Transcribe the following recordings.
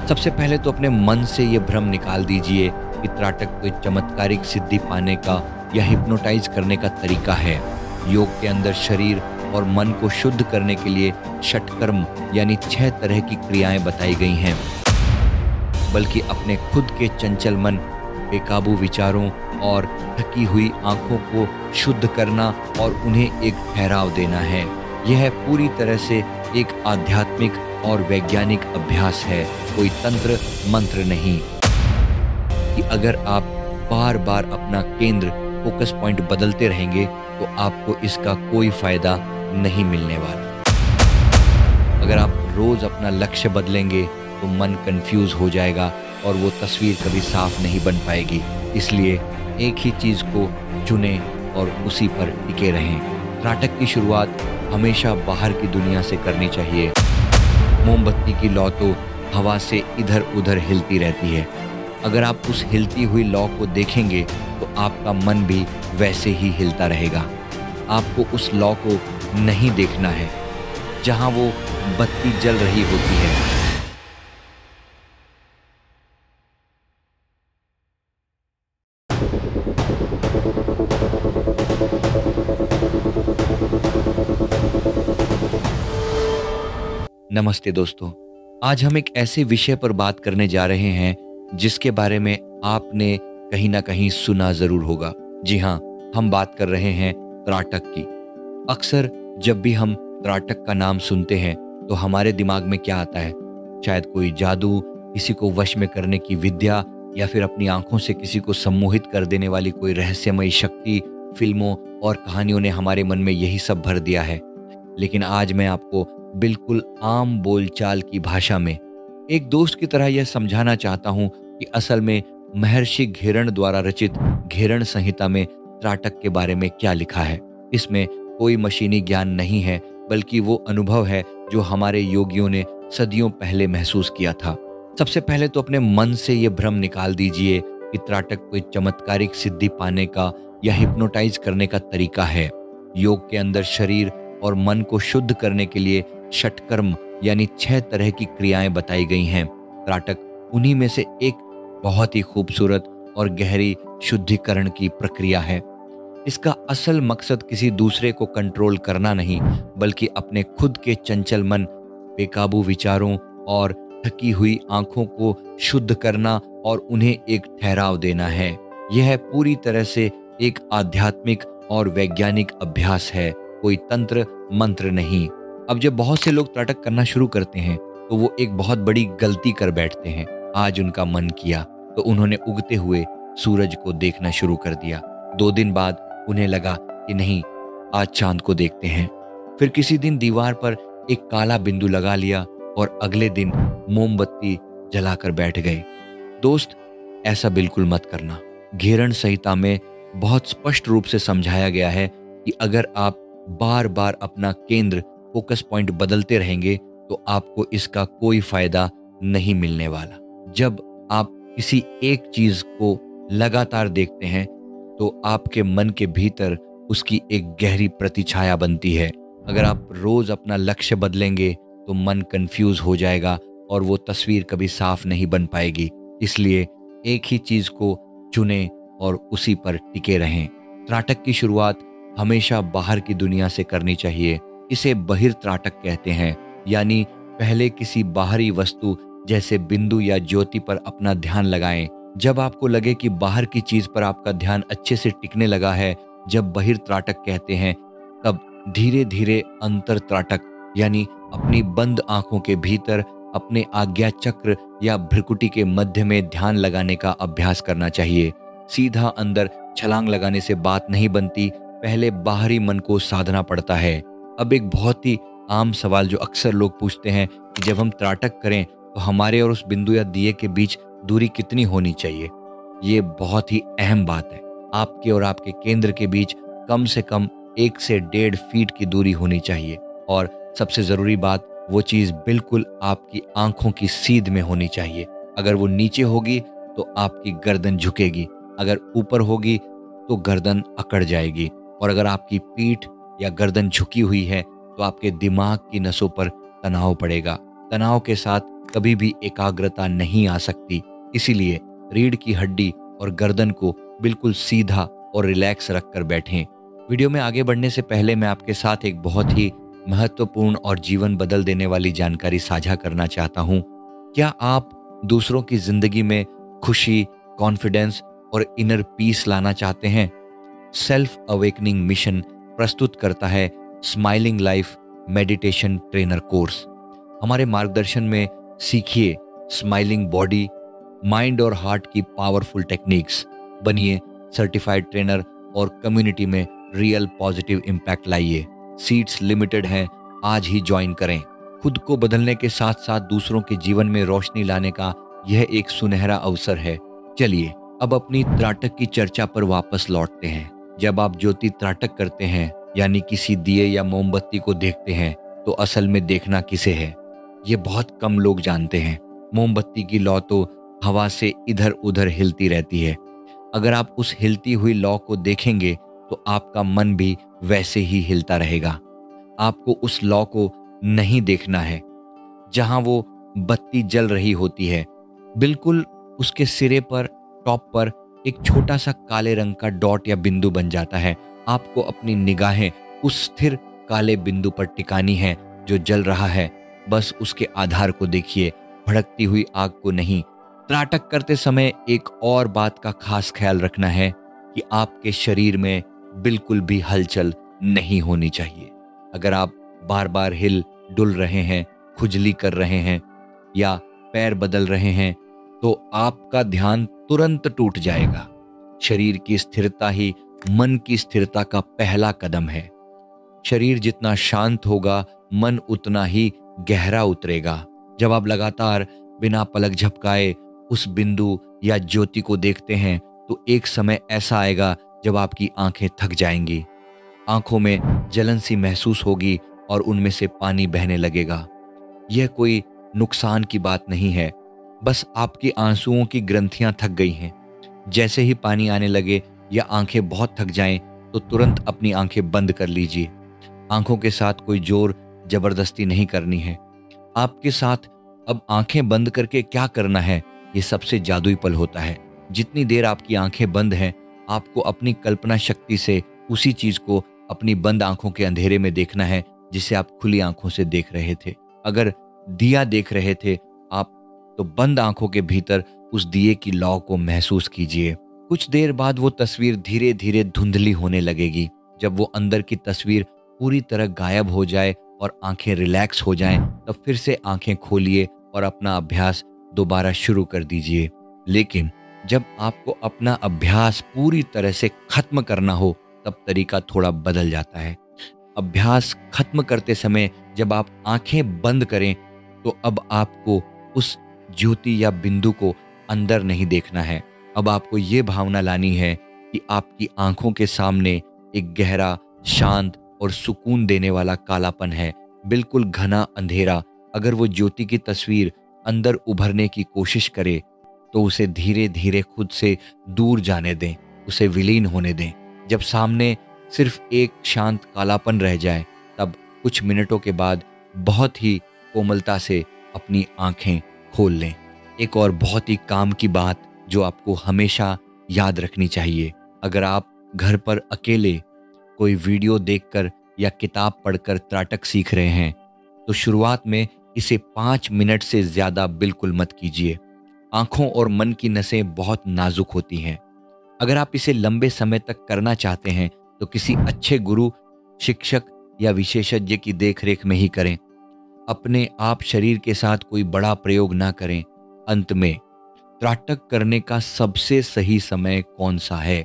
सबसे पहले तो अपने मन से ये भ्रम निकाल दीजिए कि त्राटक कोई चमत्कारिक सिद्धि पाने का या हिप्नोटाइज करने का तरीका है। योग के अंदर शरीर और मन को शुद्ध करने के लिए षटकर्म यानी 6 तरह की क्रियाएं बताई गई हैं। बल्कि अपने खुद के चंचल मन, बेकाबू विचारों और थकी हुई आंखों को शुद्ध करना और उन्हें एक ठहराव देना है। यह पूरी तरह से एक आध्यात्मिक और वैज्ञानिक अभ्यास है, कोई तंत्र मंत्र नहीं। कि अगर आप बार बार अपना केंद्र, फोकस पॉइंट बदलते रहेंगे तो आपको इसका कोई फायदा नहीं मिलने वाला। अगर आप रोज अपना लक्ष्य बदलेंगे तो मन कंफ्यूज हो जाएगा और वो तस्वीर कभी साफ नहीं बन पाएगी। इसलिए एक ही चीज को चुनें और उसी पर टिके रहें। त्राटक की शुरुआत हमेशा बाहर की दुनिया से करनी चाहिए। मोमबत्ती की लौ तो हवा से इधर उधर हिलती रहती है। अगर आप उस हिलती हुई लौ को देखेंगे तो आपका मन भी वैसे ही हिलता रहेगा। आपको उस लौ को नहीं देखना है जहां वो बत्ती जल रही होती है। नमस्ते दोस्तों, आज हम एक ऐसे विषय पर बात करने जा रहे हैं जिसके बारे में आपने कहीं ना कहीं सुना जरूर होगा। जी हाँ, हम बात कर रहे हैं त्राटक की। अक्सर जब भी हम त्राटक का नाम सुनते हैं तो हमारे दिमाग में क्या आता है? शायद कोई जादू, किसी को वश में करने की विद्या, या फिर अपनी आंखों से किसी को सम्मोहित कर देने वाली कोई रहस्यमयी शक्ति। फिल्मों और कहानियों ने हमारे मन में यही सब भर दिया है। लेकिन आज मैं आपको बिल्कुल आम बोलचाल की भाषा में एक दोस्त की तरह यह समझाना चाहता हूं कि असल में महर्षि घेरण द्वारा रचित घेरण संहिता में त्राटक के बारे में क्या लिखा है। इसमें कोई मशीनी ज्ञान नहीं है, बल्कि वो अनुभव है जो हमारे योगियों ने सदियों पहले महसूस किया था। सबसे पहले तो अपने मन से ये भ्रम निकाल दीजिए कि त्राटक कोई चमत्कारिक सिद्धि पाने का या हिप्नोटाइज करने का तरीका है। योग के अंदर शरीर और मन को शुद्ध करने के लिए षटकर्म यानी 6 तरह की क्रियाएं बताई गई हैं। त्राटक उन्हीं में से एक बहुत ही खूबसूरत और गहरी शुद्धिकरण की प्रक्रिया है। इसका असल मकसद किसी दूसरे को कंट्रोल करना नहीं, बल्कि अपने खुद के चंचल मन, बेकाबू विचारों और थकी हुई आंखों को शुद्ध करना और उन्हें एक ठहराव देना है। यह पूरी तरह से एक आध्यात्मिक और वैज्ञानिक अभ्यास है, कोई तंत्र मंत्र नहीं। अब जब बहुत से लोग त्राटक करना शुरू करते हैं तो वो एक बहुत बड़ी गलती कर बैठते हैं। आज उनका मन किया तो उन्होंने उगते हुए सूरज को देखना शुरू कर दिया। 2 दिन बाद उन्हें लगा कि नहीं, आज चांद को देखते हैं। फिर किसी दिन दीवार पर एक काला बिंदु लगा लिया और अगले दिन मोमबत्ती जलाकर बैठ गए। दोस्त, ऐसा बिल्कुल मत करना। घेरण संहिता में बहुत स्पष्ट रूप से समझाया गया है कि अगर आप बार बार अपना केंद्र, फोकस पॉइंट बदलते रहेंगे तो आपको इसका कोई फायदा नहीं मिलने वाला। जब आप किसी एक चीज को लगातार देखते हैं तो आपके मन के भीतर उसकी एक गहरी प्रतिछाया बनती है। अगर आप रोज अपना लक्ष्य बदलेंगे तो मन कंफ्यूज हो जाएगा और वो तस्वीर कभी साफ नहीं बन पाएगी। इसलिए एक ही चीज को चुनें और उसी पर टिके रहें। त्राटक की शुरुआत हमेशा बाहर की दुनिया से करनी चाहिए। इसे बहिर्त्राटक कहते हैं, यानी पहले किसी बाहरी वस्तु जैसे बिंदु या ज्योति पर अपना ध्यान लगाएं। जब आपको लगे कि बाहर की चीज पर आपका ध्यान अच्छे से टिकने लगा है, जब बहिर्त्राटक कहते हैं, तब धीरे धीरे अंतर त्राटक यानी अपनी बंद आंखों के भीतर अपने आज्ञा चक्र या भ्रिकुटी के मध्य में ध्यान लगाने का अभ्यास करना चाहिए। सीधा अंदर छलांग लगाने से बात नहीं बनती, पहले बाहरी मन को साधना पड़ता है। अब एक बहुत ही आम सवाल जो अक्सर लोग पूछते हैं कि जब हम त्राटक करें तो हमारे और उस बिंदु या दिए के बीच दूरी कितनी होनी चाहिए? ये बहुत ही अहम बात है। आपके और आपके केंद्र के बीच कम से कम 1 से 1.5 फीट की दूरी होनी चाहिए। और सबसे जरूरी बात, वो चीज बिल्कुल आपकी आंखों की सीध में होनी चाहिए। अगर वो नीचे होगी तो आपकी गर्दन झुकेगी, अगर ऊपर होगी तो गर्दन अकड़ जाएगी, और अगर आपकी पीठ या गर्दन झुकी हुई है तो आपके दिमाग की नसों पर तनाव पड़ेगा। तनाव के साथ कभी भी एकाग्रता नहीं आ सकती। इसीलिए रीढ़ की हड्डी और गर्दन को बिल्कुल सीधा और रिलैक्स रखकर बैठें। वीडियो में आगे बढ़ने से पहले मैं आपके साथ एक बहुत ही महत्वपूर्ण और जीवन बदल देने वाली जानकारी साझा करना चाहता हूँ। क्या आप दूसरों की जिंदगी में खुशी, कॉन्फिडेंस और इनर पीस लाना चाहते हैं? सेल्फ अवेकनिंग मिशन प्रस्तुत करता है smiling life meditation trainer course. हमारे मार्गदर्शन में सीखिए स्माइलिंग बॉडी, माइंड और हार्ट की पावरफुल टेक्निक्स। बनिए सर्टिफाइड ट्रेनर और कम्युनिटी में रियल पॉजिटिव इम्पैक्ट लाइए। सीट्स लिमिटेड हैं, आज ही ज्वाइन करें। खुद को बदलने के साथ साथ दूसरों के जीवन में रोशनी लाने का यह एक सुनहरा अवसर है। चलिए अब अपनी त्राटक की चर्चा पर वापस लौटते हैं। जब आप ज्योति त्राटक करते हैं, यानी किसी दिए या मोमबत्ती को देखते हैं, तो असल में देखना किसे है, ये बहुत कम लोग जानते हैं। मोमबत्ती की लौ तो हवा से इधर उधर हिलती रहती है। अगर आप उस हिलती हुई लौ को देखेंगे तो आपका मन भी वैसे ही हिलता रहेगा। आपको उस लौ को नहीं देखना है जहां वो बत्ती जल रही होती है। बिल्कुल उसके सिरे पर, टॉप पर एक छोटा सा काले रंग का डॉट या बिंदु बन जाता है। आपको अपनी निगाहें उस स्थिर काले बिंदु पर टिकानी है जो जल रहा है। बस उसके आधार को देखिए, भड़कती हुई आग को नहीं। त्राटक करते समय एक और बात का खास ख्याल रखना है कि आपके शरीर में बिल्कुल भी हलचल नहीं होनी चाहिए। अगर आप बार बार हिल डुल रहे हैं, खुजली कर रहे हैं या पैर बदल रहे हैं, तो आपका ध्यान तुरंत टूट जाएगा। शरीर की स्थिरता ही मन की स्थिरता का पहला कदम है। शरीर जितना शांत होगा, मन उतना ही गहरा उतरेगा। जब आप लगातार बिना पलक झपकाए उस बिंदु या ज्योति को देखते हैं, तो एक समय ऐसा आएगा जब आपकी आंखें थक जाएंगी, आंखों में जलन सी महसूस होगी और उनमें से पानी बहने लगेगा। यह कोई नुकसान की बात नहीं है, बस आपकी आंसुओं की ग्रंथियां थक गई हैं। जैसे ही पानी आने लगे या आंखें बहुत थक जाएं, तो तुरंत अपनी आंखें बंद कर लीजिए। आंखों के साथ कोई जोर जबरदस्ती नहीं करनी है। आपके साथ अब आंखें बंद करके क्या करना है, ये सबसे जादुई पल होता है। जितनी देर आपकी आंखें बंद हैं, आपको अपनी कल्पना शक्ति से उसी चीज को अपनी बंद आंखों के अंधेरे में देखना है जिसे आप खुली आंखों से देख रहे थे। अगर दिया देख रहे थे आप, तो बंद आंखों के भीतर उस दिए की लौ को महसूस कीजिए। कुछ देर बाद वो तस्वीर धीरे धीरे धुंधली होने लगेगी। जब वो अंदर की तस्वीर पूरी तरह गायब हो जाए और आंखें रिलैक्स हो जाएं, तब फिर से आंखें खोलिए और अपना अभ्यास दोबारा शुरू कर दीजिए। लेकिन जब आपको अपना अभ्यास पूरी तरह से खत्म करना हो, तब तरीका थोड़ा बदल जाता है। अभ्यास खत्म करते समय जब आप आंखें बंद करें, तो अब आपको उस ज्योति या बिंदु को अंदर नहीं देखना है। अब आपको ये भावना लानी है कि आपकी आंखों के सामने एक गहरा, शांत और सुकून देने वाला कालापन है, बिल्कुल घना अंधेरा। अगर वो ज्योति की तस्वीर अंदर उभरने की कोशिश करे, तो उसे धीरे धीरे खुद से दूर जाने दें, उसे विलीन होने दें। जब सामने सिर्फ एक शांत कालापन रह जाए, तब कुछ मिनटों के बाद बहुत ही कोमलता से अपनी आंखें खोल लें। एक और बहुत ही काम की बात जो आपको हमेशा याद रखनी चाहिए, अगर आप घर पर अकेले कोई वीडियो देखकर या किताब पढ़कर त्राटक सीख रहे हैं, तो शुरुआत में इसे 5 मिनट से ज्यादा बिल्कुल मत कीजिए। आंखों और मन की नसें बहुत नाजुक होती हैं। अगर आप इसे लंबे समय तक करना चाहते हैं, तो किसी अच्छे गुरु, शिक्षक या विशेषज्ञ की देखरेख में ही करें। अपने आप शरीर के साथ कोई बड़ा प्रयोग ना करें। अंत में, त्राटक करने का सबसे सही समय कौन सा है?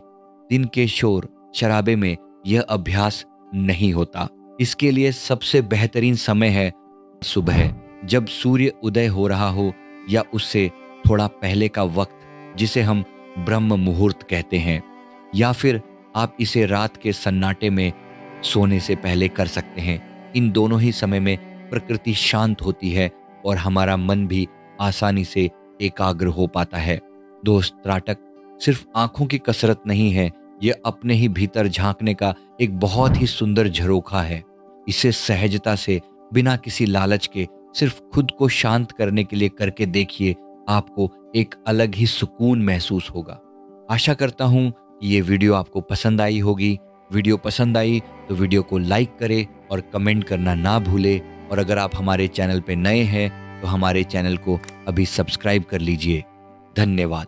दिन के शोर शराबे में यह अभ्यास नहीं होता। इसके लिए सबसे बेहतरीन समय है सुबह, जब सूर्य उदय हो रहा हो, या उससे थोड़ा पहले का वक्त, जिसे हम ब्रह्म मुहूर्त कहते हैं। या फिर आप इसे रात के सन्नाटे में सोने से पहले कर सकते हैं। इन दोनों ही समय में प्रकृति शांत होती है और हमारा मन भी आसानी से एकाग्र हो पाता है। दोस्त, त्राटक सिर्फ आंखों की कसरत नहीं है, यह अपने ही भीतर झांकने का एक बहुत ही सुंदर झरोखा है। इसे सहजता से, बिना किसी लालच के सिर्फ खुद को शांत करने के लिए करके देखिए, आपको एक अलग ही सुकून महसूस होगा। आशा करता हूँ कि ये वीडियो आपको पसंद आई होगी। वीडियो पसंद आई तो वीडियो को लाइक करें और कमेंट करना ना भूलें। और अगर आप हमारे चैनल पे नए हैं तो हमारे चैनल को अभी सब्सक्राइब कर लीजिए। धन्यवाद।